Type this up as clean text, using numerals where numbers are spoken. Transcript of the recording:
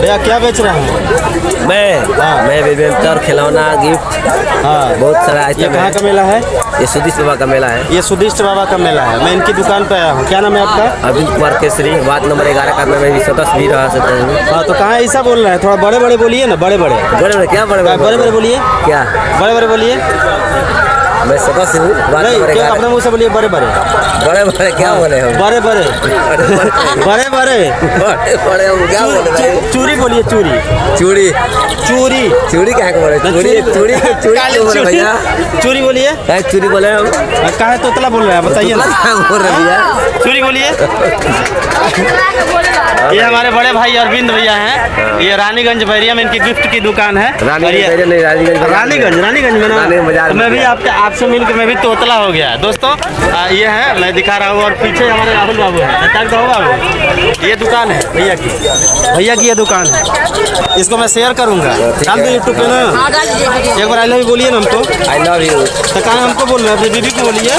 भैया क्या बेच रहे हैं? मैं बेबेंतर खिलौना गिफ्ट बहुत सारा ये आइटम कहाँ है। का मेला है? ये सुदिष्ट बाबा का मेला है। ये सुदिष्ट बाबा का मेला है। मैं इनकी दुकान पे आया हूँ। क्या नाम है आपका? अरविंद कुमार केसरी, वार्ड नंबर 11 का मैं भी सदस्य भी रहा सकता हूँ। हाँ, तो कहाँ ऐसा बोल रहे हैं? थोड़ा बड़े बड़े बोलिए ना, बड़े बड़े बड़े बड़े क्या बड़े बड़े बड़े बोलिए, क्या बड़े बड़े बोलिए। मैं सदस्य हूँ वार्ड नहीं, नंबर क्यों 11। अपने मुँह से बोलिए बड़े बड़े बड़े बड़े क्या बोले हम? बड़े बड़े बड़े बड़े बड़े बड़े हम क्या बोले भाई? चूरी बोलिए, चूरी चूड़ी चूरी चूड़ी क्या को बोले? चूड़ी चूड़ी चूड़ी क्यों बोले भैया? चूरी बोलिए। क्या चूड़ी बोले हम? कहा है तोतला बोल रहे हैं, बताइए ना। क्या बोल रहे भैया? चूरी बोलिए। ये हमारे बड़े भाई अरविंद भैया हैं। ये रानीगंज बैरिया में इनकी गिफ्ट की दुकान है। रानीगंज में ना, मैं भी आपसे मिलकर मैं भी तोतला हो गया दोस्तों। ये है, मैं दिखा रहा हूँ। और पीछे हमारे राहुल बाबू है, बाबू। ये दुकान है भैया की ये दुकान है। इसको मैं शेयर करूँगा डाल दो यूट्यूब पे ना। एक बार आई लव यू बोलिए ना हमको। I love you. तो कहाँ हमको बोल रहे हैं? अपनी बीबी को बोलिए।